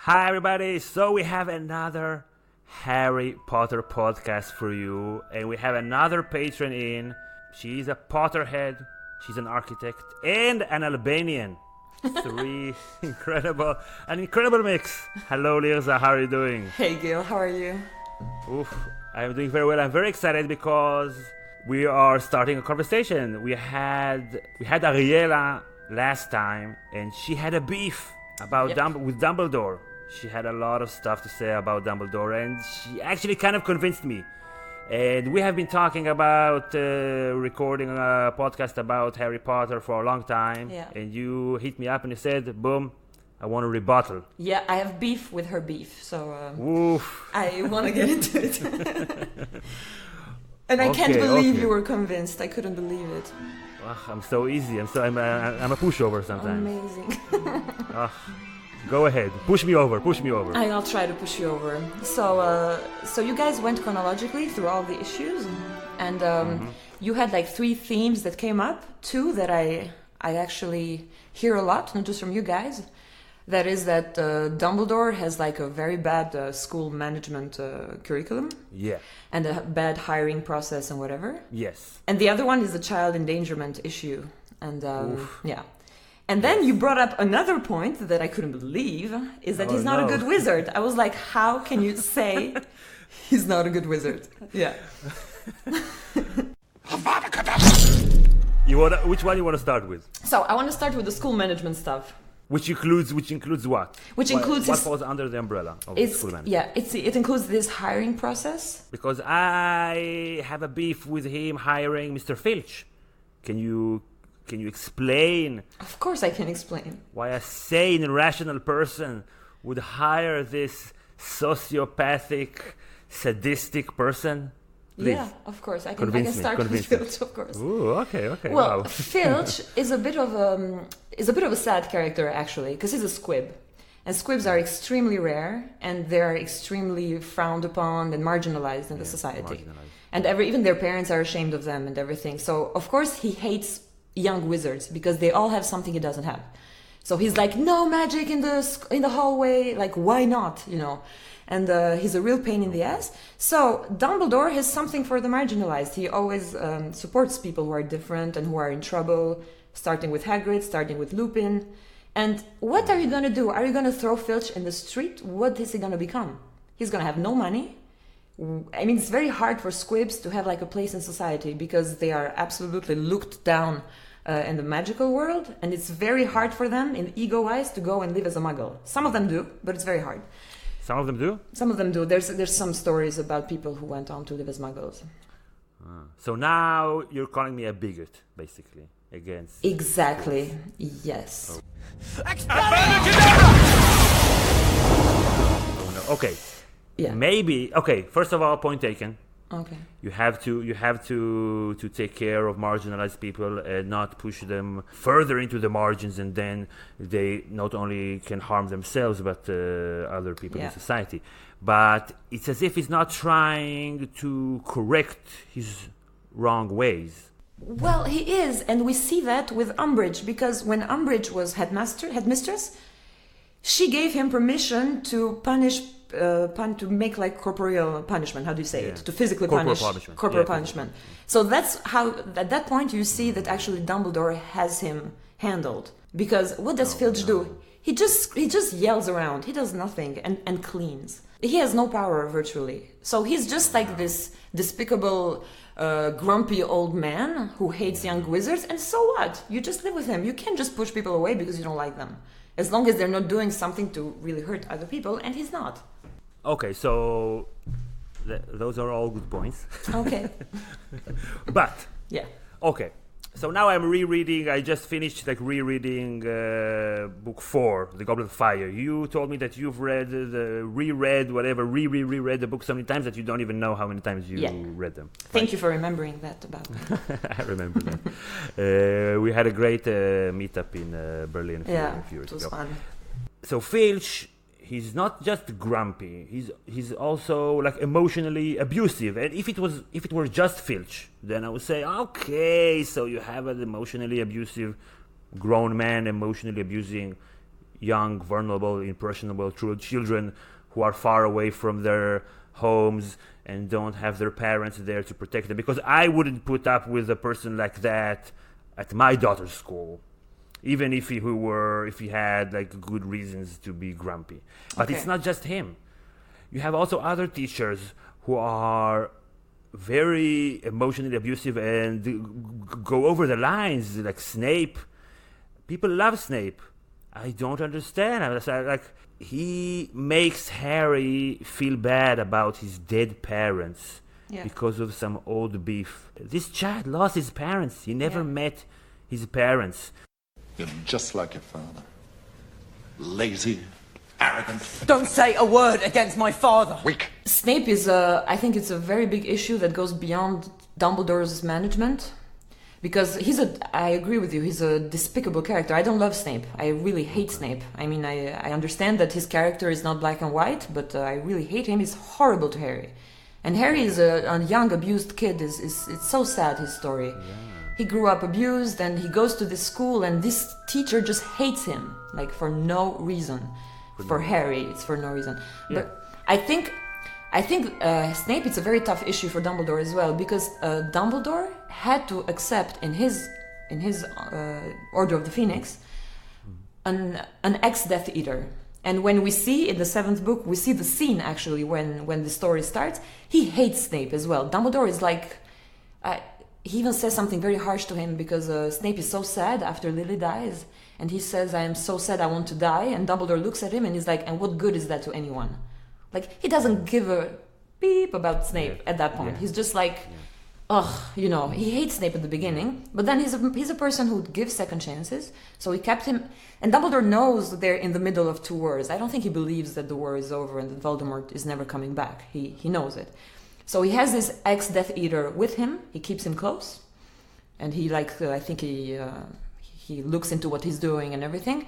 Hi everybody, so we have another Harry Potter podcast for you, and we have another patron in. She's a Potterhead, she's an architect, and an Albanian. An incredible mix. Hello Lireza, how are you doing? Hey Gil, how are you? Oof, I'm doing very well. I'm very excited because we are starting a conversation. We had Ariella last time, and she had a beef about with Dumbledore. She had a lot of stuff to say about Dumbledore, and she actually kind of convinced me. And we have been talking about recording a podcast about Harry Potter for a long time. Yeah. And you hit me up and you said, boom, I want to rebuttal. Yeah, I have beef with her beef, so Oof. I want to get into it. And I can't believe you were convinced. I couldn't believe it. I'm so easy. I'm a pushover sometimes. Amazing. Go ahead. Push me over. I'll try to push you over. So you guys went chronologically through all the issues, and you had like 3 themes that came up. 2 that I actually hear a lot, not just from you guys. That is that Dumbledore has like a very bad school management curriculum. Yeah. And a bad hiring process and whatever. Yes. And the other one is the child endangerment issue. And yeah. And then you brought up another point that I couldn't believe, is that he's not a good wizard. I was like, how can you say he's not a good wizard? Yeah. Which one you want to start with? So I want to start with the school management stuff. Which includes what? Which includes what falls under the umbrella of school management? Yeah, it includes this hiring process. Because I have a beef with him hiring Mr. Filch. Can you explain? Of course I can explain. Why a sane, rational person would hire this sociopathic, sadistic person? Please. Yeah, of course. I can start with Filch, of course. Ooh, okay. Well, Wow. Filch is a bit of a sad character actually, because he's a squib, and squibs are extremely rare, and they're extremely frowned upon and marginalized in the society. And even their parents are ashamed of them and everything. So of course he hates young wizards because they all have something he doesn't have. So he's like, no magic in the hallway. Like, why not? And he's a real pain in the ass. So Dumbledore has something for the marginalized. He always supports people who are different and who are in trouble, starting with Hagrid, starting with Lupin. And what are you going to do? Are you going to throw Filch in the street? What is he going to become? He's going to have no money. I mean, it's very hard for squibs to have like a place in society because they are absolutely looked down in the magical world. And it's very hard for them, in ego-wise, to go and live as a muggle. Some of them do, but it's very hard. Some of them do? Some of them do. There's some stories about people who went on to live as muggles. So now you're calling me a bigot, basically, against... Exactly. Yes. Oh, no. Okay. Yeah. Maybe... Okay, first of all, point taken. Okay. You have to take care of marginalized people and not push them further into the margins, and then they not only can harm themselves but other people in society. But it's as if he's not trying to correct his wrong ways. Well, he is, and we see that with Umbridge, because when Umbridge was headmistress, she gave him permission to to make like corporeal punishment. How do you say it? To physically punish. Corporal punishment. So that's how, at that point, you see that actually Dumbledore has him handled. Because what does Filch do? He just yells around. He does nothing and cleans. He has no power virtually. So he's just like this despicable, grumpy old man who hates young wizards. And so what? You just live with him. You can't just push people away because you don't like them. As long as they're not doing something to really hurt other people, and he's not. Okay, so those are all good points. Okay. But yeah. Okay, so now I just finished rereading book 4, The Goblet of Fire. You told me that you've reread the book so many times that you don't even know how many times you read them. Thank you for remembering that about me. I remember that. We had a great meetup in Berlin a few years ago. It was fun. So Filch, he's not just grumpy. He's also like emotionally abusive. And if it were just Filch, then I would say, okay, so you have an emotionally abusive grown man emotionally abusing young, vulnerable, impressionable children who are far away from their homes and don't have their parents there to protect them. Because I wouldn't put up with a person like that at my daughter's school, even if he had like good reasons to be grumpy. But it's not just him. You have also other teachers who are very emotionally abusive and go over the lines, like Snape. People love Snape. I don't understand. He makes Harry feel bad about his dead parents because of some old beef. This child lost his parents. He never met his parents. You're just like your father. Lazy, arrogant. Don't say a word against my father. Weak. Snape is I think it's a very big issue that goes beyond Dumbledore's management. Because I agree with you, he's a despicable character. I don't love Snape. I really hate Snape. I mean, I understand that his character is not black and white, but I really hate him. He's horrible to Harry. And Harry is a young, abused kid. It's so sad, his story. Yeah. He grew up abused, and he goes to this school, and this teacher just hates him, like, for no reason. For Harry, it's for no reason. Yeah. But I think Snape, it's a very tough issue for Dumbledore as well, because Dumbledore had to accept in his Order of the Phoenix an ex-Death Eater. And when we see in the 7th book, we see the scene actually when the story starts, he hates Snape as well. Dumbledore is like, he even says something very harsh to him because Snape is so sad after Lily dies, and he says, "I am so sad, I want to die." And Dumbledore looks at him and he's like, "And what good is that to anyone?" Like, he doesn't give a beep about Snape at that point. He's just like, he hates Snape at the beginning, but then he's a person who gives second chances. So he kept him, and Dumbledore knows they're in the middle of two wars. I don't think he believes that the war is over and that Voldemort is never coming back. He knows it. So he has this ex-Death Eater with him. He keeps him close, and he I think he looks into what he's doing and everything.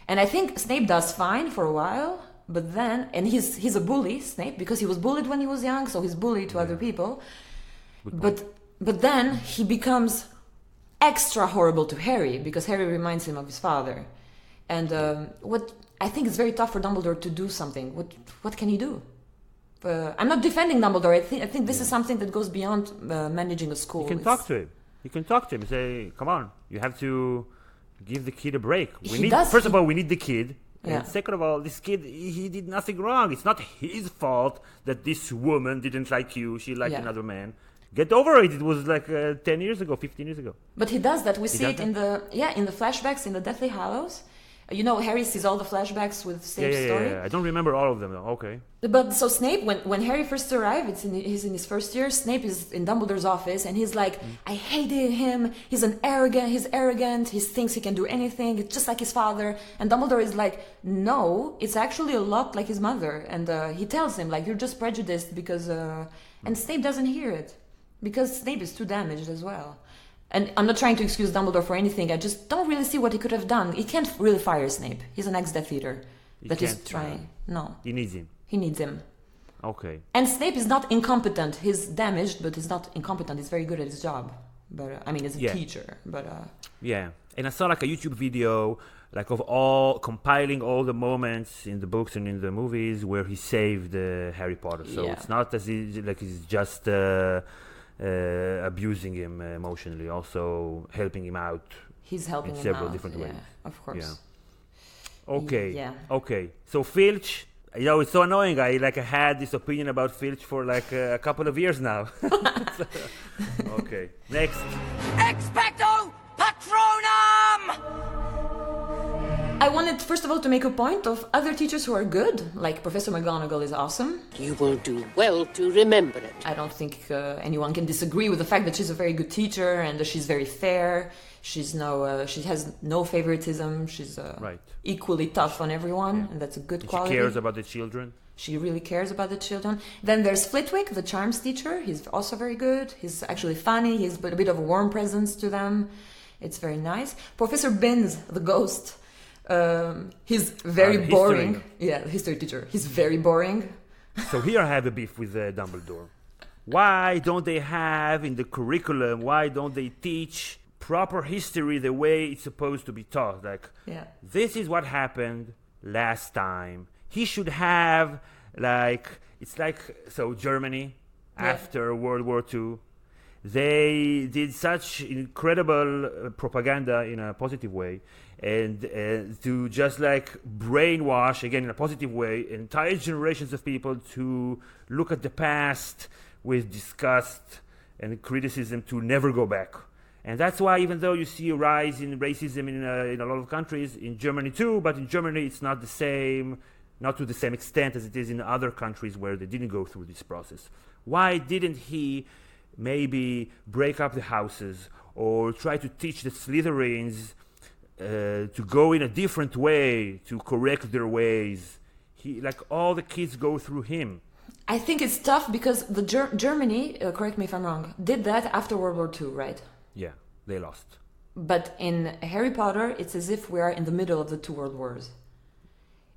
And I think Snape does fine for a while. But then, and he's a bully, Snape, because he was bullied when he was young, so he's bullied to other people. But then he becomes extra horrible to Harry, because Harry reminds him of his father. And what I think is very tough for Dumbledore to do something. What can he do? I'm not defending Dumbledore. I think this is something that goes beyond managing a school. You can talk to him. You can talk to him and say, "Come on, you have to give the kid a break. First of all, we need the kid. And second of all, this kid, he did nothing wrong. It's not his fault that this woman didn't like you. She liked another man. Get over it. It was like 10 years ago, 15 years ago." But he does that. We see it in the flashbacks in the Deathly Hallows. Harry sees all the flashbacks with Snape's story. Yeah. I don't remember all of them though. Okay. But so Snape, when Harry first arrived, he's in his first year. Snape is in Dumbledore's office, and he's like, "I hated him. He's arrogant. He thinks he can do anything. It's just like his father." And Dumbledore is like, "No, it's actually a lot like his mother." And he tells him, like, "You're just prejudiced because..." And Snape doesn't hear it, because Snape is too damaged as well. And I'm not trying to excuse Dumbledore for anything. I just don't really see what he could have done. He can't really fire Snape. He's an ex-Death Eater that is trying. No. He needs him. He needs him. Okay. And Snape is not incompetent. He's damaged, but he's not incompetent. He's very good at his job. But as a teacher. But yeah. And I saw like a YouTube video like of compiling all the moments in the books and in the movies where he saved Harry Potter. So it's not as he's just abusing him emotionally, also helping him out. He's helping in several different ways. Of course. Yeah. Okay. So Filch, it's so annoying. I had this opinion about Filch for like a couple of years now. Okay. Next. Expecto Patronum! I wanted, first of all, to make a point of other teachers who are good, like Professor McGonagall is awesome. You will do well to remember it. I don't think anyone can disagree with the fact that she's a very good teacher and that she's very fair. She has no favoritism. She's equally tough on everyone, and that's a good quality. She cares about the children. She really cares about the children. Then there's Flitwick, the charms teacher. He's also very good. He's actually funny. He's a bit of a warm presence to them. It's very nice. Professor Binns, the ghost. He's very boring. The history teacher. He's very boring. So here I have a beef with Dumbledore. Why don't they have in the curriculum, why don't they teach proper history the way it's supposed to be taught? Like, this is what happened. last time. He should have, Germany, after World War II, they did such incredible propaganda in a positive way, and to just brainwash, again in a positive way, entire generations of people to look at the past with disgust and criticism, to never go back. And that's why, even though you see a rise in racism in a lot of countries, in Germany too, but in Germany it's not the same, not to the same extent as it is in other countries where they didn't go through this process. Why didn't he maybe break up the houses, or try to teach the Slytherins to go in a different way, to correct their ways? All the kids go through him. I think it's tough because the Germany, correct me if I'm wrong, did that after World War II, right? Yeah, they lost. But in Harry Potter, it's as if we are in the middle of the two world wars.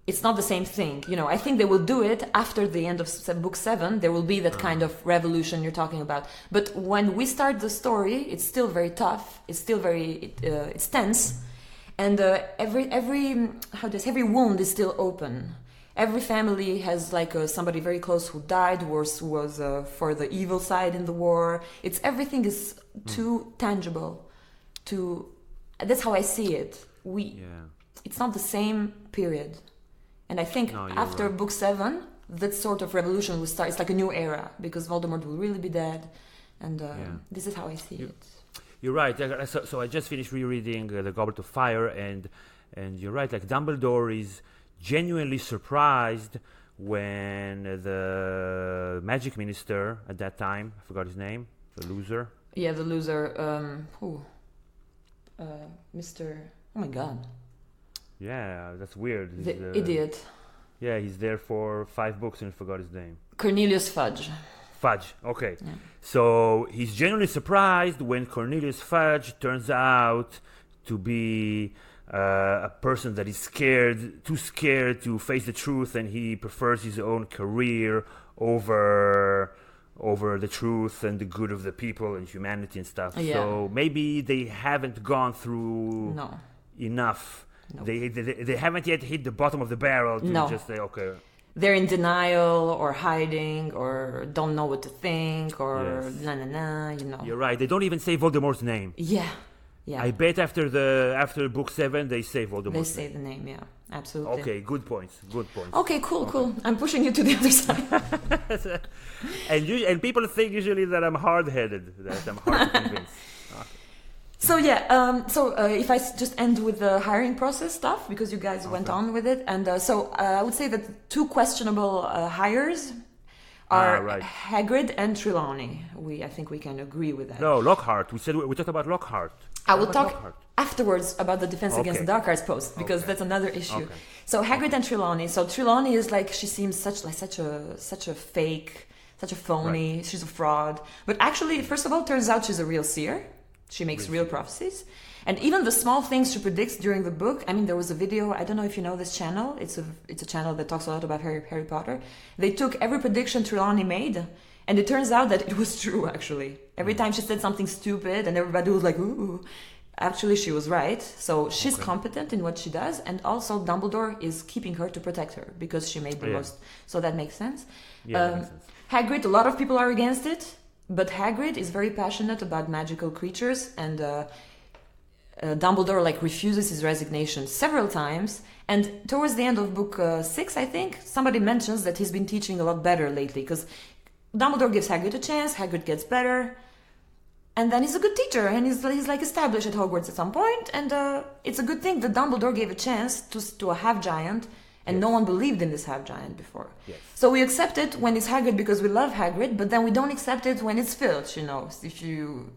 It's not the same thing. I think they will do it after the end of book 7. There will be that kind of revolution you're talking about. But when we start the story, it's still very tough. It's still it's tense. And every wound is still open. Every family has somebody very close who died, who was for the evil side in the war. Everything is too tangible. That's how I see it. It's not the same period. And I think after book 7, that sort of revolution will start. It's like a new era, because Voldemort will really be dead. And this is how I see it. You're right. So I just finished rereading The Goblet of Fire, and you're right. Dumbledore is genuinely surprised when the magic minister at that time, I forgot his name, the loser. Yeah, the loser. Mr. Oh my God. Yeah, that's weird. The idiot. Yeah, he's there for 5 books and forgot his name. Cornelius Fudge. Fudge, okay. Yeah. So he's genuinely surprised when Cornelius Fudge turns out to be a person that is too scared to face the truth, and he prefers his own career over the truth and the good of the people and humanity and stuff. Yeah. So maybe they haven't gone through enough. Nope. They haven't yet hit the bottom of the barrel to just say, okay. They're in denial or hiding or don't know what to think or You're right. They don't even say Voldemort's name. Yeah. I bet after book 7 they say Voldemort's name. They say the name, yeah. Absolutely. Okay, good points. Okay, cool. I'm pushing you to the other side. and people think usually that I'm hard-headed, that I'm hard to convince. Okay. So if I just end with the hiring process stuff, because you guys went on with it, and I would say that 2 questionable hires are Hagrid and Trelawney. I think we can agree with that. No, Lockhart. We talked about Lockhart. I will talk afterwards about the Defense Against the Dark Arts post, because that's another issue. Okay. So Hagrid and Trelawney. So Trelawney is she seems such a fake, such a phony. Right. She's a fraud. But actually, first of all, turns out she's a real seer. She makes real prophecies. And even the small things she predicts during the book. I mean, there was a video, I don't know if you know this channel. It's a channel that talks a lot about Harry Potter. They took every prediction Trelawney made, and it turns out that it was true, actually. Every time she said something stupid, and everybody was like, ooh. Actually, she was right. So she's competent in what she does, and also Dumbledore is keeping her to protect her, because she made the most. So that makes sense. That makes sense. Hagrid, a lot of people are against it. But Hagrid is very passionate about magical creatures, and Dumbledore refuses his resignation several times. And towards the end of book 6, I think, somebody mentions that he's been teaching a lot better lately, because Dumbledore gives Hagrid a chance, Hagrid gets better, and then he's a good teacher, and he's established at Hogwarts at some point, and it's a good thing that Dumbledore gave a chance to a half-giant. And no one believed in this half-giant before. Yes. So we accept it when it's Hagrid because we love Hagrid, but then we don't accept it when it's Filch, if you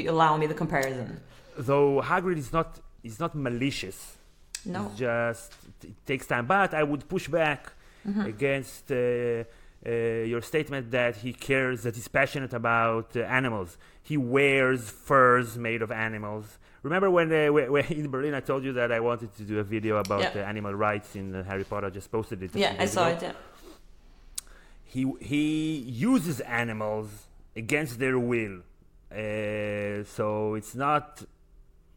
allow me the comparison. Though Hagrid is not malicious. No. It takes time. But I would push back against your statement that he cares, that he's passionate about animals. He wears furs made of animals. Remember when in Berlin I told you that I wanted to do a video about animal rights in Harry Potter? I just posted it. Yeah, I saw it. Yeah. He uses animals against their will, so it's not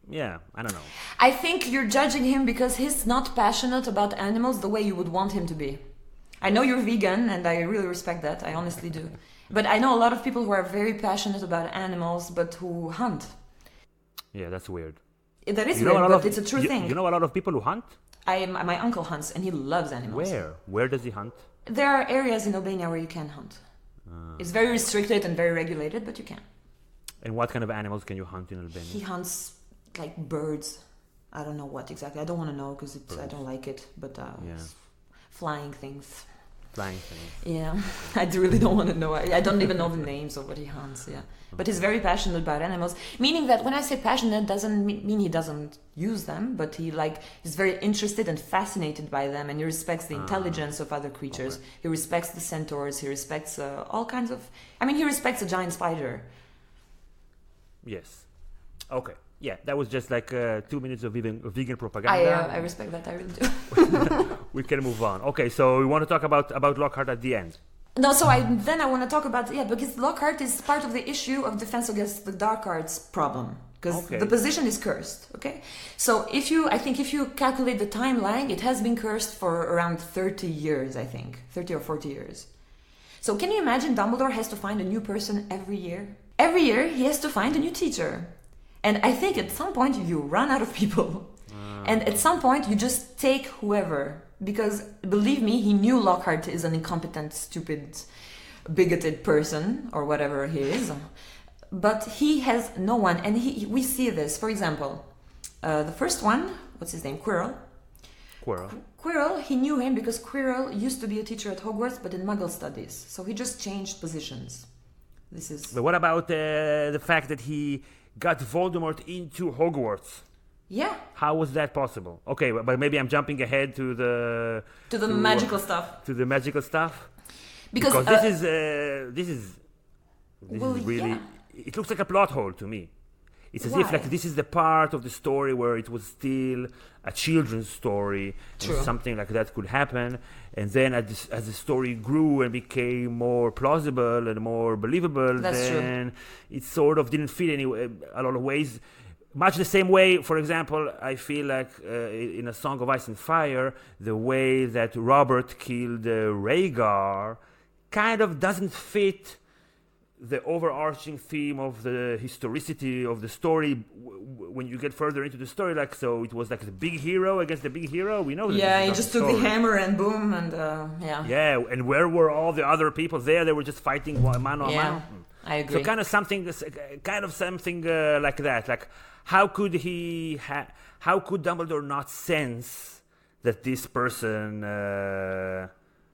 yeah, I don't know. I think you're judging him because he's not passionate about animals the way you would want him to be. I know you're vegan, and I really respect that. I honestly do. But I know a lot of people who are very passionate about animals, but who hunt. Yeah, that's weird. That is weird, but it's a true thing. You know a lot of people who hunt? My uncle hunts, and he loves animals. Where? Where does he hunt? There are areas in Albania where you can hunt. It's very restricted and very regulated, but you can. And what kind of animals can you hunt in Albania? He hunts like birds. I don't know what exactly. I don't want to know because I don't like it. But flying things. Flying things. Yeah, I really don't want to know. I don't even know the names of what he hunts. Yeah, but he's very passionate about animals. Meaning that when I say passionate, doesn't mean he doesn't use them, but he's very interested and fascinated by them, and he respects the intelligence of other creatures. Okay. He respects the centaurs. He respects all kinds of. I mean, he respects a giant spider. Yes. Okay. Yeah, that was just like 2 minutes of vegan propaganda. I respect that. I really do. We can move on. Okay, so we want to talk about Lockhart at the end. No, so I want to talk about because Lockhart is part of the issue of Defense Against the Dark Arts problem because the position is cursed. Okay, so if you calculate the timeline, it has been cursed for around 30 years. I think 30 or 40 years. So can you imagine Dumbledore has to find a new person every year? Every year he has to find a new teacher. And I think at some point you run out of people. And at some point you just take whoever. Because believe me, he knew Lockhart is an incompetent, stupid, bigoted person or whatever he is. But he has no one. And we see this. For example, the first one, what's his name? Quirrell. Quirrell, he knew him because Quirrell used to be a teacher at Hogwarts, but in Muggle studies. So he just changed positions. But what about the fact that he got Voldemort into Hogwarts? Yeah. How was that possible? Okay, but maybe I'm jumping ahead to the magical stuff. To the magical stuff. Because this is really. Yeah. It looks like a plot hole to me. It's as if like this is the part of the story where it was still a children's story, and something like that could happen, and then as the story grew and became more plausible and more believable, it sort of didn't fit a lot of ways. Much the same way, for example, I feel like in A Song of Ice and Fire, the way that Robert killed Rhaegar kind of doesn't fit the overarching theme of the historicity of the story when you get further into the story. Like, so it was like the big hero against the big hero. We know that. Yeah, he just took the hammer and boom, and Yeah, and where were all the other people there? They were just fighting mano a mano. I agree. So kind of something like that. Like, how could Dumbledore not sense that this person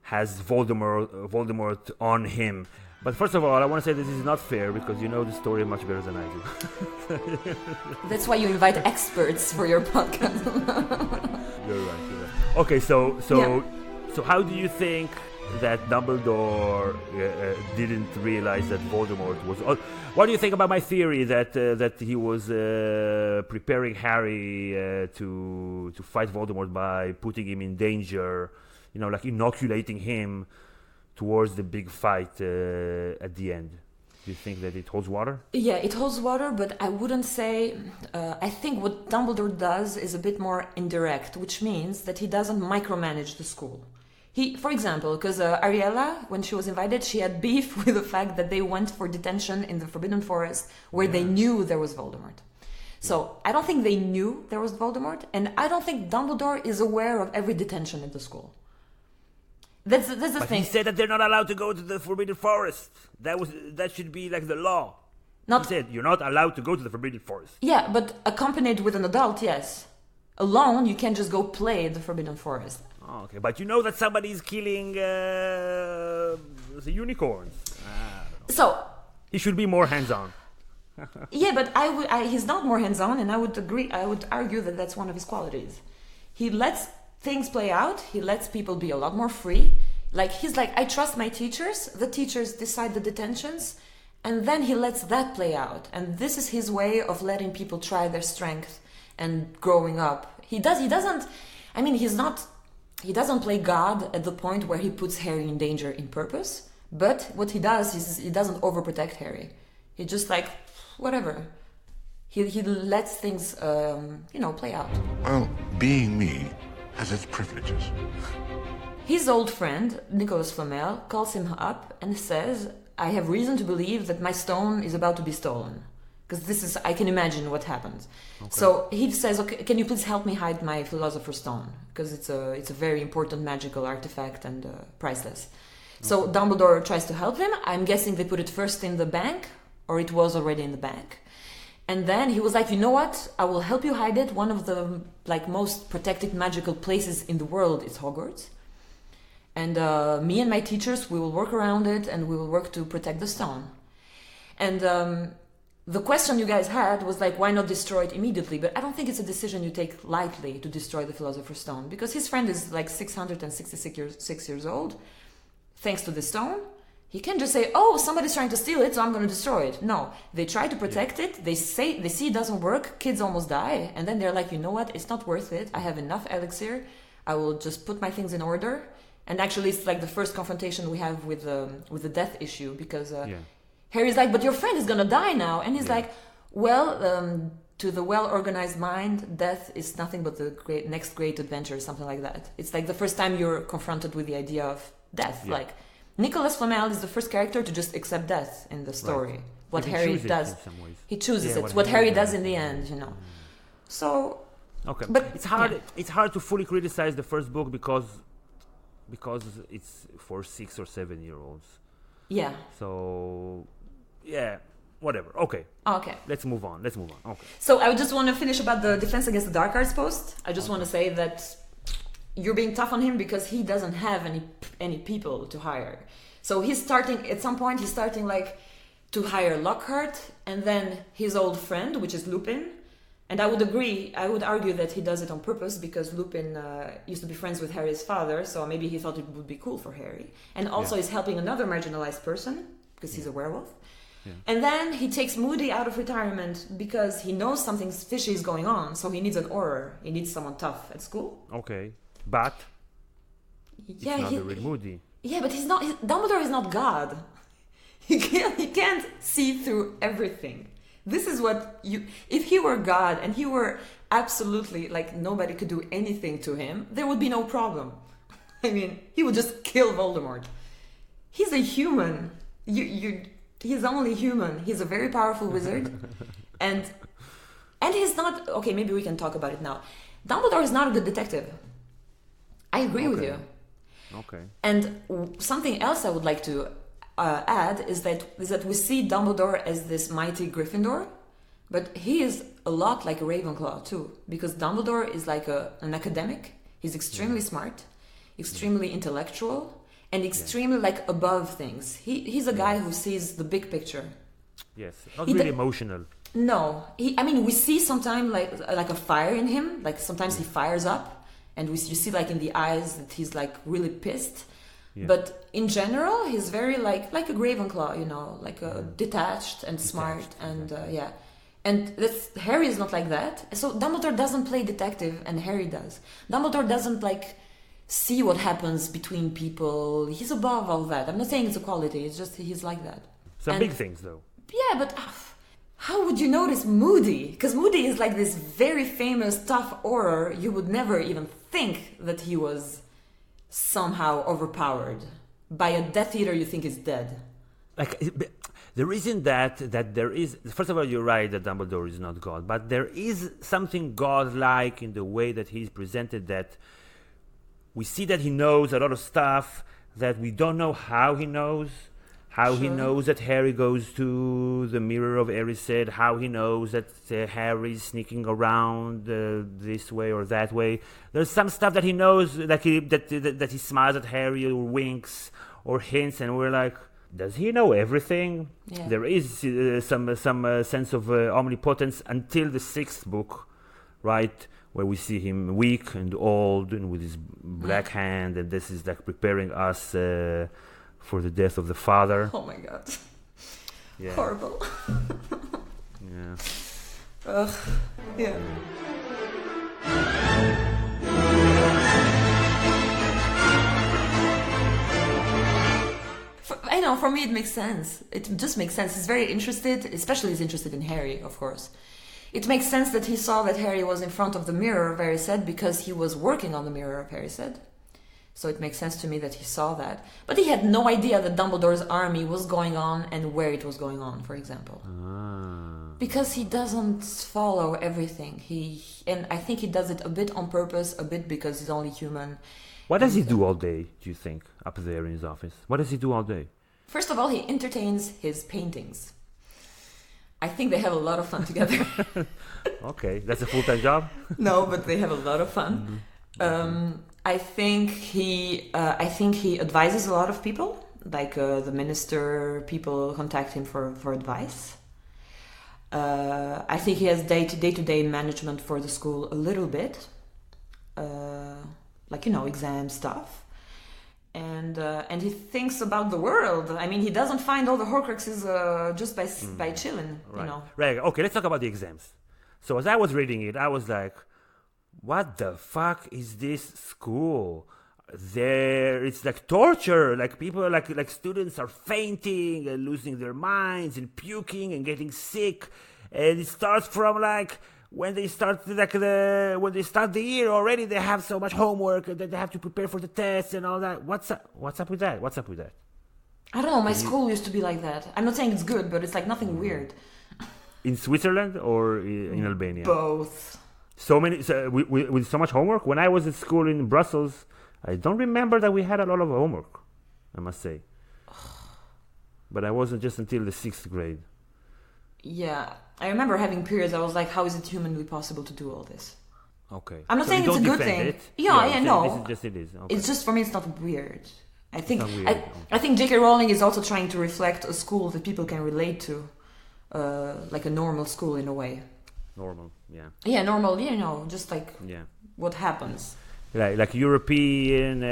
has Voldemort on him? But first of all, I want to say this is not fair because you know the story much better than I do. That's why you invite experts for your podcast. You're right. Okay, so how do you think that Dumbledore didn't realize that Voldemort was? What do you think about my theory that he was preparing Harry to fight Voldemort by putting him in danger? You know, like inoculating him towards the big fight at the end. Do you think that it holds water? Yeah, it holds water, but I wouldn't say... I think what Dumbledore does is a bit more indirect, which means that he doesn't micromanage the school. For example, because Ariella, when she was invited, she had beef with the fact that they went for detention in the Forbidden Forest, where they knew there was Voldemort. So I don't think they knew there was Voldemort, and I don't think Dumbledore is aware of every detention in the school. That's the thing. But he said that they're not allowed to go to the Forbidden Forest. That should be like the law. He said you're not allowed to go to the Forbidden Forest. Yeah, but accompanied with an adult, yes. Alone, you can't just go play at the Forbidden Forest. Oh, okay, but you know that somebody's killing the unicorns. So he should be more hands-on. Yeah, but he's not more hands-on, and I would argue that that's one of his qualities. He lets things play out. He lets people be a lot more free. He's like, I trust my teachers. The teachers decide the detentions, and then he lets that play out. And this is his way of letting people try their strength and growing up. He doesn't play God at the point where he puts Harry in danger in purpose. But what he does is he doesn't overprotect Harry. He just whatever. He lets things, play out. Well, being me has its privileges. His old friend, Nicholas Flamel, calls him up and says, I have reason to believe that my stone is about to be stolen. Because I can imagine what happens. Okay. So he says, okay, can you please help me hide my Philosopher's Stone? Because it's a very important magical artifact and priceless. Okay. So Dumbledore tries to help him. I'm guessing they put it first in the bank, or it was already in the bank. And then he was like, you know what? I will help you hide it. One of the most protected magical places in the world is Hogwarts. And me and my teachers, we will work around it and we will work to protect the stone. And the question you guys had was like, why not destroy it immediately? But I don't think it's a decision you take lightly to destroy the Philosopher's Stone, because his friend is like 666 years old. Thanks to the stone, he can just say, oh, somebody's trying to steal it, so I'm going to destroy it. No, they try to protect it. They see it doesn't work. Kids almost die. And then they're like, you know what? It's not worth it. I have enough elixir. I will just put my things in order. And actually, it's like the first confrontation we have with the death issue, because Harry's like, but your friend is going to die now. And he's like, well, to the well-organized mind, death is nothing but the next great adventure, something like that. It's like the first time you're confronted with the idea of death. Yeah. Like, Nicholas Flamel is the first character to just accept death in the story. Right. What Harry does, he chooses it. What Harry does in the end, So, okay, but it's hard. Yeah. It's hard to fully criticize the first book because it's for 6 or 7 year olds. Yeah. So, yeah, whatever. Okay. Let's move on. Okay. So I just want to finish about the Defense Against the Dark Arts post. I just want to say that you're being tough on him because he doesn't have any people to hire. So he's starting to hire Lockhart and then his old friend, which is Lupin. And I would argue that he does it on purpose because Lupin used to be friends with Harry's father, so maybe he thought it would be cool for Harry. And also he's helping another marginalized person because he's a werewolf. Yeah. And then he takes Moody out of retirement because he knows something fishy is going on, so he needs an Auror. He needs someone tough at school. Okay, but it's not the real Moody. Yeah, but Dumbledore is not God. He can't see through everything. This is what if he were God and he were absolutely like nobody could do anything to him, there would be no problem. I mean, he would just kill Voldemort. He's a human. He's only human. He's a very powerful wizard. and he's not, okay, maybe we can talk about it now. Dumbledore is not a good detective. I agree with you. Okay. And something else I would like to add is that we see Dumbledore as this mighty Gryffindor, but he is a lot like a Ravenclaw too, because Dumbledore is like an academic. He's extremely smart, extremely intellectual, and extremely like above things. He's a guy who sees the big picture. Yes, not really emotional. No, we see sometimes like a fire in him. Like sometimes he fires up, and you see like in the eyes that he's like really pissed. Yeah. But in general, he's very like a Ravenclaw, like detached and smart, and And Harry is not like that. So Dumbledore doesn't play detective, and Harry does. Dumbledore doesn't see what happens between people. He's above all that. I'm not saying it's a quality. It's just he's like that. Big things, though. Yeah, but how would you notice Moody? Because Moody is like this very famous, tough Auror. You would never even think that he was somehow overpowered by a Death Eater you think is dead. The reason that there is, first of all, you're right that Dumbledore is not God, but there is something godlike in the way that he's presented, that we see that he knows a lot of stuff that we don't know how he knows. How he knows that Harry goes to the Mirror of Erised, how he knows that Harry's sneaking around this way or that way. There's some stuff that he knows, that he smiles at Harry or winks or hints, and we're like, does he know everything? Yeah. There is some sense of omnipotence until the 6th book, right, where we see him weak and old and with his black hand, and this is like preparing us for the death of the father. Oh my god. Yeah. Horrible. Yeah. Ugh. Yeah. I know, for me it makes sense. It just makes sense. He's very interested, especially he's interested in Harry, of course. It makes sense that he saw that Harry was in front of the mirror of Erised because he was working on the mirror of Erised. So it makes sense to me that he saw that. But he had no idea that Dumbledore's army was going on and where it was going on, for example. Because he doesn't follow everything. And I think he does it a bit on purpose, a bit because he's only human. What does he do all day, do you think, up there in his office? What does he do all day? First of all, he entertains his paintings. I think they have a lot of fun together. Okay, that's a full-time job? No, but they have a lot of fun. I think he advises a lot of people. Like the minister, people contact him for advice. I think he has day-to-day management for the school a little bit. Exam stuff. And he thinks about the world. I mean, he doesn't find all the Horcruxes just by chilling, right. you know. Right. Okay, let's talk about the exams. So as I was reading it, I was like, what the fuck is this school? It's like torture. Like people, like students are fainting and losing their minds and puking and getting sick. And it starts from like when they start the year already, they have so much homework and then they have to prepare for the tests and all that. What's up with that? I don't know. My school used to be like that. I'm not saying it's good, but it's like nothing weird. In Switzerland or in Albania? Both. With so much homework. When I was at school in Brussels, I don't remember that we had a lot of homework, I must say. But I wasn't just until the 6th grade. Yeah, I remember having periods. I was like, "How is it humanly possible to do all this?" Okay. I'm not saying it's a good thing. It. No. It is. Okay. It's just for me. It's not weird. I think weird. I think J.K. Rowling is also trying to reflect a school that people can relate to, like a normal school in a way. Normal, yeah. Yeah, normal. You know, just like yeah. What happens. Like European,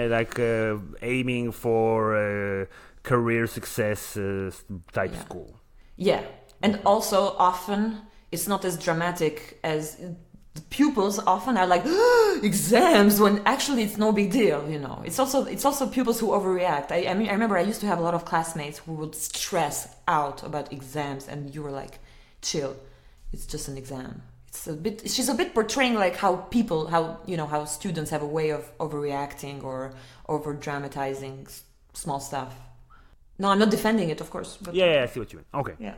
aiming for career success type school. Yeah. And also, often, it's not as dramatic as the pupils often are like, exams, when actually it's no big deal, you know. It's also pupils who overreact. I mean, I remember I used to have a lot of classmates who would stress out about exams, and you were like, chill, it's just an exam. She's a bit portraying like how students have a way of overreacting or over-dramatizing small stuff. No, I'm not defending it, of course. But yeah, I see what you mean. Okay. Yeah.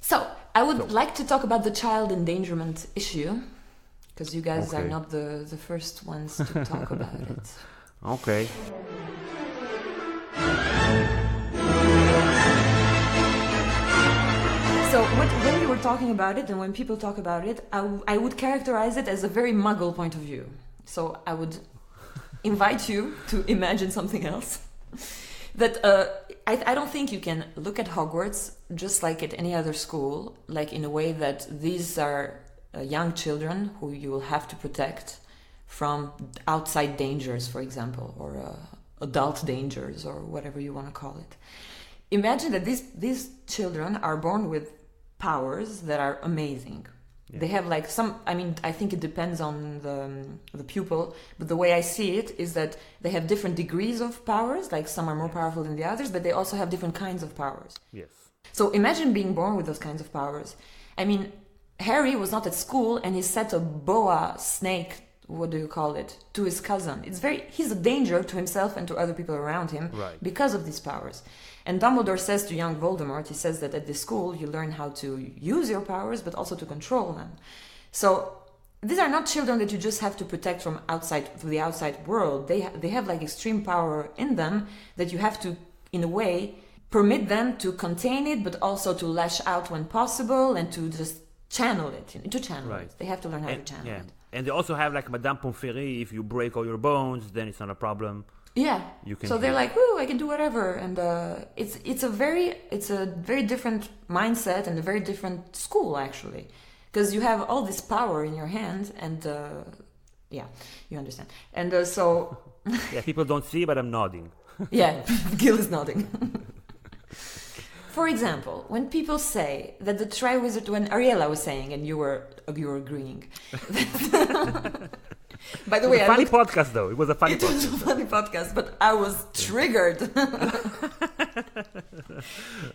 So, I would like to talk about the child endangerment issue, because you guys are not the first ones to talk about it. Okay. So, when we were talking about it, and when people talk about it, I would characterize it as a very Muggle point of view. So, I would invite you to imagine something else. That I don't think you can look at Hogwarts just like at any other school, like in a way that these are young children who you will have to protect from outside dangers, for example, or adult dangers, or whatever you want to call it. Imagine that these children are born with powers that are amazing. Yeah. They have like I think it depends on the pupil, but the way I see it is that they have different degrees of powers, like some are more powerful than the others, but they also have different kinds of powers. Yes. So imagine being born with those kinds of powers. I mean, Harry was not at school and he set a boa snake, what do you call it, to his cousin. He's a danger to himself and to other people around him because of these powers. And Dumbledore says to young Voldemort, he says that at this school you learn how to use your powers, but also to control them. So these are not children that you just have to protect from the outside world. They have like extreme power in them that you have to, in a way, permit them to contain it, but also to lash out when possible and to just channel it. They have to learn how to channel it. And they also have like Madame Pomfrey. If you break all your bones, then it's not a problem. Yeah. So they're like, "Ooh, I can do whatever," and it's a very different mindset and a very different school actually, because you have all this power in your hand, and you understand. And so yeah, people don't see, but I'm nodding. Yeah, Gil is nodding. For example, when people say that the Triwizard, when Ariella was saying, and you were agreeing. By the way, it was a funny podcast, though. It was a funny podcast. It was a funny podcast, but I was triggered.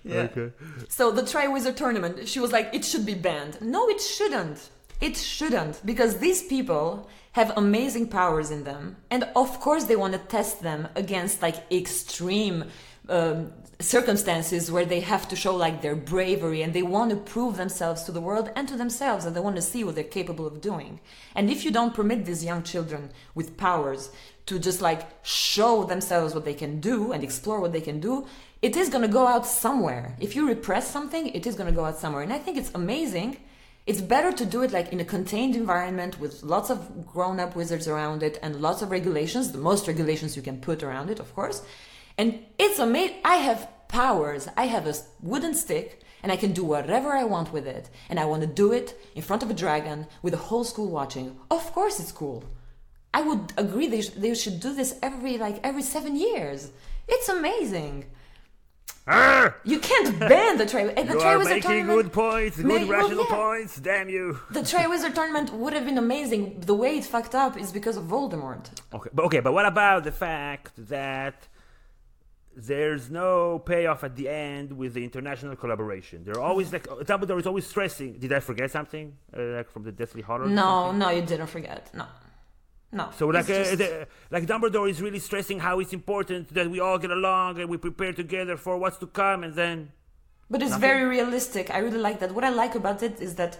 Yeah. Okay. So the Triwizard tournament, she was like, it should be banned. No, it shouldn't. It shouldn't, because these people have amazing powers in them, and of course they want to test them against like extreme circumstances where they have to show like their bravery, and they want to prove themselves to the world and to themselves, and they want to see what they're capable of doing. And if you don't permit these young children with powers to just like show themselves what they can do and explore what they can do, it is going to go out somewhere. If you repress something, it is going to go out somewhere. And I think it's amazing. It's better to do it like in a contained environment with lots of grown-up wizards around it and lots of regulations, the most regulations you can put around it, of course. And it's amazing. I have powers. I have a wooden stick and I can do whatever I want with it. And I want to do it in front of a dragon with the whole school watching. Of course it's cool. I would agree they should do this every 7 years. It's amazing. You can't ban the Triwizard. You are making good points, good rational points. Damn you! The Triwizard tournament would have been amazing. The way it fucked up is because of Voldemort. Okay, but what about the fact that there's no payoff at the end with the international collaboration? They're always like Dumbledore is always stressing. Did I forget something like from the Deathly Hallows? No, you didn't forget. No. So like Dumbledore is really stressing how it's important that we all get along and we prepare together for what's to come, and then. But it's very realistic. I really like that. What I like about it is that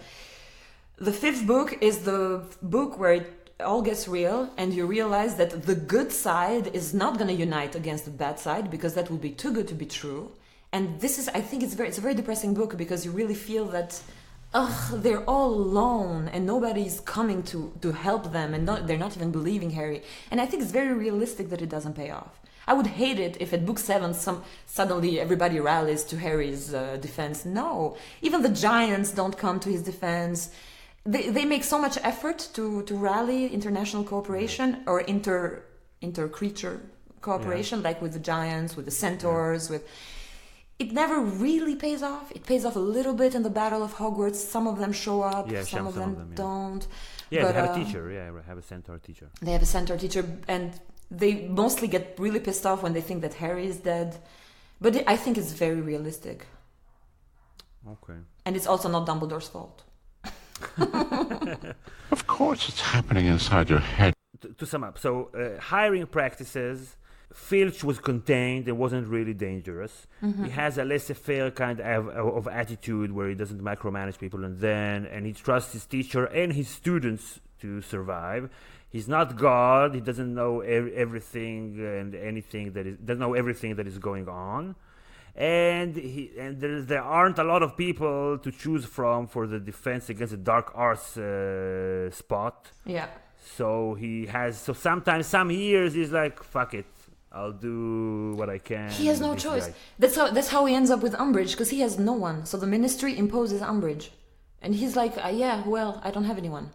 the 5th book is the book where it all gets real, and you realize that the good side is not going to unite against the bad side, because that would be too good to be true. And this is, I think, it's a very depressing book, because you really feel that. They're all alone and nobody's coming to help them, and they're not even believing Harry. And I think it's very realistic that it doesn't pay off. I would hate it if at book 7 suddenly everybody rallies to Harry's defense. No, even the giants don't come to his defense. They make so much effort to rally international cooperation or inter-creature cooperation, like with the giants, with the centaurs, with... It never really pays off. It pays off a little bit in the Battle of Hogwarts. Some of them show up, some of them don't. Yeah, but, they have a teacher. Yeah, they have a centaur teacher. They have a centaur teacher, and they mostly get really pissed off when they think that Harry is dead. But I think it's very realistic. Okay. And it's also not Dumbledore's fault. Of course it's happening inside your head. To sum up, so hiring practices... Filch was contained and wasn't really dangerous. Mm-hmm. He has a laissez-faire kind of attitude where he doesn't micromanage people, and he trusts his teacher and his students to survive. He's not God. He doesn't know everything and anything doesn't know everything that is going on. And there aren't a lot of people to choose from for the defense against the dark arts spot. Yeah. So sometimes some years he's like, fuck it. I'll do what I can. He has no choice. That's how he ends up with Umbridge, because he has no one. So the Ministry imposes Umbridge, and he's like, I don't have anyone.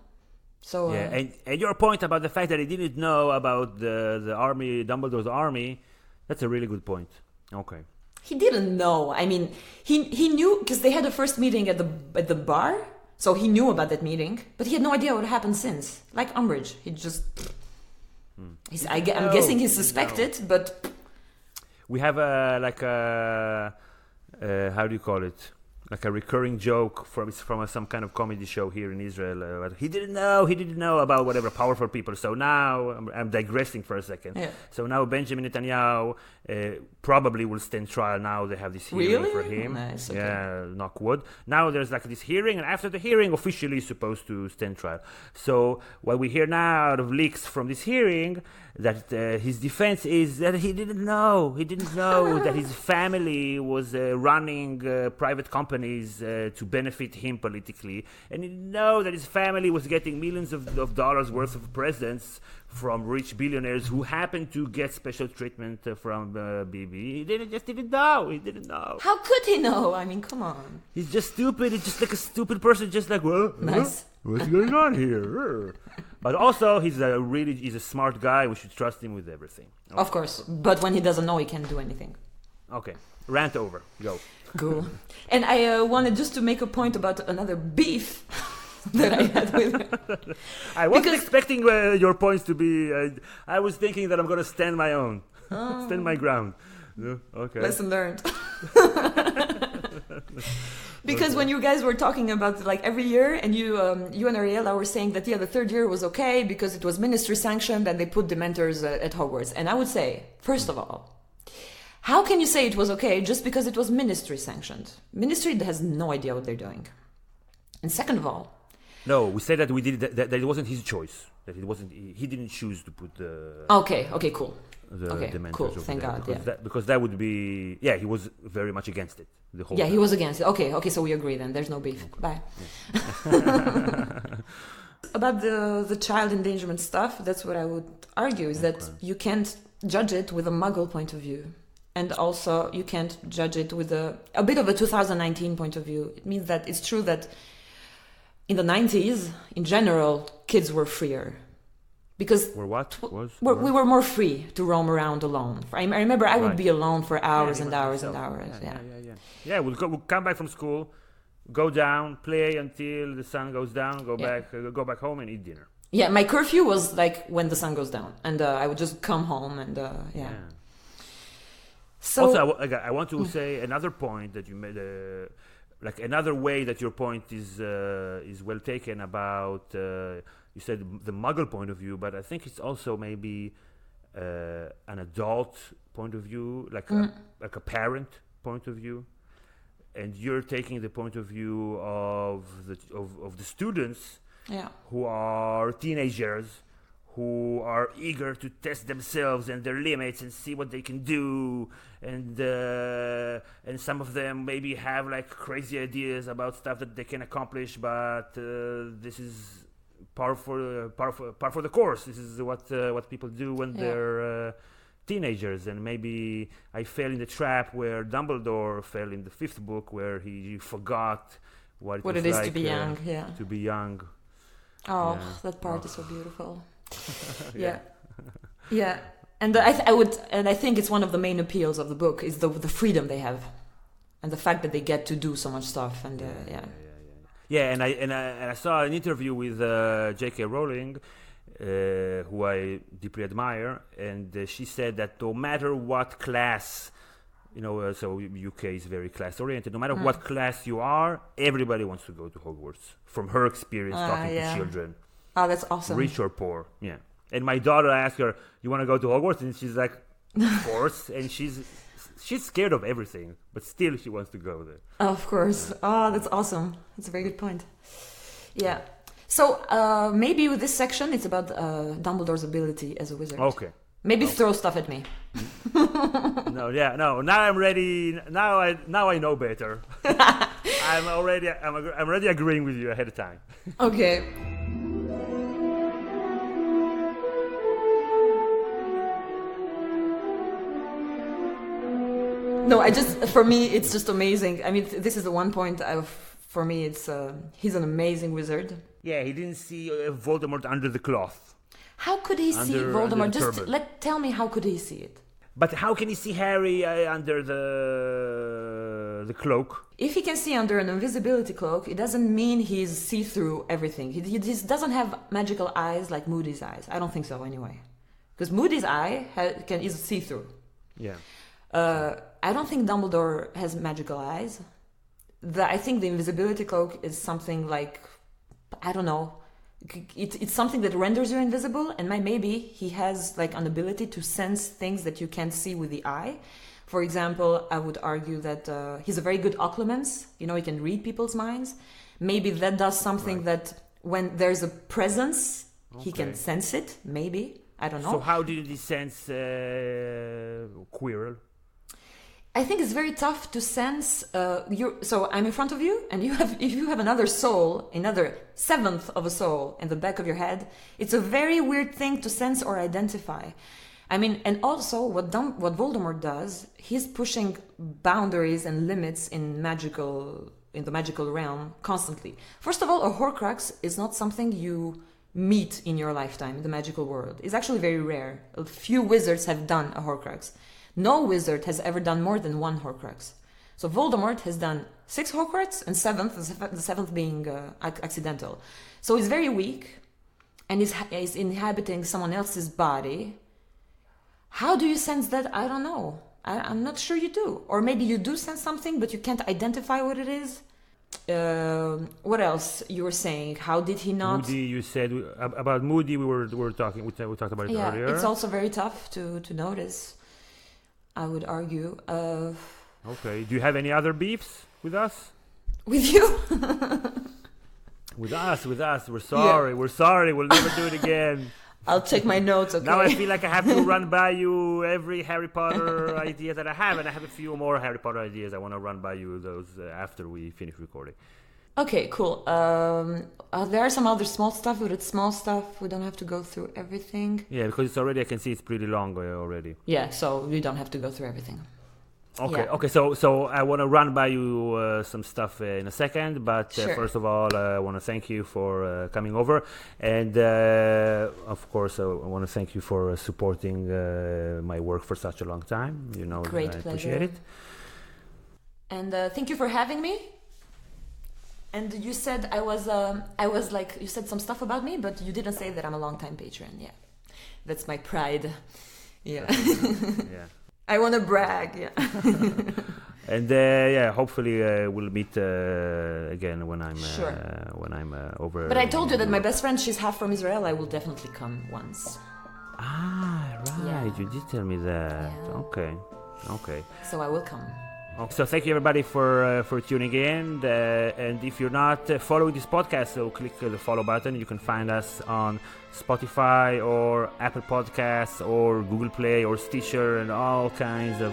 So and your point about the fact that he didn't know about the army, Dumbledore's army, that's a really good point. Okay. He didn't know. I mean, he knew because they had a first meeting at the bar, so he knew about that meeting, but he had no idea what happened since. Like Umbridge, he just. I'm guessing he suspected, but we have how do you call it? Like a recurring joke from some kind of comedy show here in Israel. He didn't know about whatever powerful people. So now I'm digressing for a second. Yeah. So now Benjamin Netanyahu probably will stand trial. Now they have this hearing for him. Nice, okay. Yeah, knock wood. Now there's like this hearing, and after the hearing, officially he's supposed to stand trial. So what we hear now out of leaks from this hearing, that his defense is that he didn't know that his family was running private companies to benefit him politically, and he didn't know that his family was getting millions of dollars worth of presents from rich billionaires who happened to get special treatment from BB. He didn't know. How could he know? I mean, come on. He's just stupid. He's just like a stupid person, just like, well, nice. What's going on here? But also, he's a smart guy. We should trust him with everything. Okay. Of course. But when he doesn't know, he can't do anything. Okay. Rant over. Go. Cool. And I wanted just to make a point about another beef that I had with him. I wasn't expecting your points to be... I was thinking that I'm going to stand my own. Stand my ground. Okay. Lesson learned. Because when you guys were talking about like every year, and you and Ariella were saying that the third year was okay because it was ministry sanctioned and they put Dementors at Hogwarts. And I would say, first of all, how can you say it was okay just because it was ministry sanctioned? Ministry has no idea what they're doing. And second of all, no, we said that we did that it wasn't his choice. That it wasn't. He didn't choose to put the. Okay, cool. The Dementors cool. over Thank there, God. because that would be. Yeah, he was very much against it. The whole. Yeah, time. he was against it. Okay, so we agree then. There's no beef. Okay. Bye. Yeah. About the child endangerment stuff, that's what I would argue is that you can't judge it with a Muggle point of view. And also, you can't judge it with a bit of a 2019 point of view. It means that it's true that in the 90s, in general, kids were freer. Because we were more free to roam around alone. I remember I would be alone for hours and hours and hours. Yeah, we'll come back from school, go down, play until the sun goes down, go back home and eat dinner. Yeah, my curfew was like when the sun goes down. And I would just come home and So, also, I want to say another point that you made, like another way that your point is well taken about. You said the Muggle point of view, but I think it's also maybe an adult point of view, like a parent point of view, and you're taking the point of view of the students who are teenagers, who are eager to test themselves and their limits and see what they can do, and some of them maybe have like crazy ideas about stuff that they can accomplish, but this is par for the course. This is what people do when they're teenagers, and maybe I fell in the trap where Dumbledore fell in the 5th book, where he forgot what it is like, to be young. To be young. Oh, that part is so beautiful. Yeah. And I think it's one of the main appeals of the book is the freedom they have, and the fact that they get to do so much stuff. And and I saw an interview with J.K. Rowling, who I deeply admire, and she said that no matter what class, so UK is very class oriented. No matter what class you are, everybody wants to go to Hogwarts. From her experience talking to children. Oh, that's awesome. Rich or poor, yeah. And my daughter, I asked her, "You want to go to Hogwarts?" And she's like, "Of course." And she's scared of everything, but still she wants to go there. Of course. Oh, that's awesome. That's a very good point. Yeah. So maybe with this section, it's about Dumbledore's ability as a wizard. Okay. Maybe throw stuff at me. No. Now I'm ready. Now I know better. I'm already agreeing with you ahead of time. Okay. No, for me, it's just amazing. I mean, this is the one point for me, it's he's an amazing wizard. Yeah, he didn't see Voldemort under the cloth. How could he see Voldemort? Tell me, how could he see it? But how can he see Harry under the cloak? If he can see under an invisibility cloak, it doesn't mean he's see-through everything. He doesn't have magical eyes like Moody's eyes. I don't think so, anyway. Because Moody's eye is see-through. Yeah. I don't think Dumbledore has magical eyes. I think the invisibility cloak is something like, I don't know, it's something that renders you invisible, and maybe he has like an ability to sense things that you can't see with the eye. For example, I would argue that he's a very good occlumens. He can read people's minds. Maybe that does something that when there's a presence, he can sense it. Maybe, I don't know. So how did he sense Quirrell? I think it's very tough to sense. So I'm in front of you, and if you have another soul, another seventh of a soul in the back of your head, it's a very weird thing to sense or identify. I mean, and also what Voldemort does, he's pushing boundaries and limits in the magical realm constantly. First of all, a Horcrux is not something you meet in your lifetime in the magical world. It's actually very rare. A few wizards have done a Horcrux. No wizard has ever done more than one Horcrux. So Voldemort has done 6 Horcrux and the seventh being accidental. So he's very weak, and he's inhabiting someone else's body. How do you sense that? I don't know. I'm not sure you do. Or maybe you do sense something, but you can't identify what it is. What else you were saying? How did he not? Moody, you said about Moody. We talked about it earlier. It's also very tough to notice, I would argue. Okay. Do you have any other beefs with us? With you? With us. We're sorry. Yeah. We're sorry. We'll never do it again. I'll check my notes, okay? Now I feel like I have to run by you every Harry Potter idea that I have, and I have a few more Harry Potter ideas. I want to run by you those after we finish recording. Okay, cool. There are some other small stuff, but it's small stuff. We don't have to go through everything. Yeah, because it's already, I can see it's pretty long already. Yeah, so we don't have to go through everything. Okay, Yeah. Okay. So I want to run by you some stuff in a second, but Sure. first of all, I want to thank you for coming over, and of course, I want to thank you for supporting my work for such a long time. You know, Great I pleasure. appreciate it. And thank you for having me. And you said I was like, you said some stuff about me, but you didn't say that I'm a long-time patron. Yeah, that's my pride. Yeah. Yeah. I want to brag, yeah. And hopefully we'll meet again when I'm Sure. over. But I told you that my best friend, she's half from Israel. I will definitely come once. Right. Yeah. You did tell me that. Yeah. Okay. So I will come. So thank you everybody for tuning in. And if you're not following this podcast, so click the follow button. You can find us on Spotify or Apple Podcasts or Google Play or Stitcher and all kinds of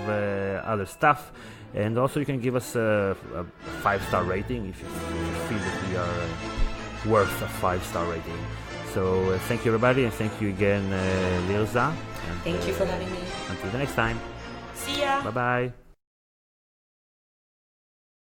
other stuff. And also you can give us a 5-star rating if you feel that we are worth a 5-star rating. So thank you everybody, and thank you again, Lireza. Thank you for having me. Until the next time. See ya. Bye-bye.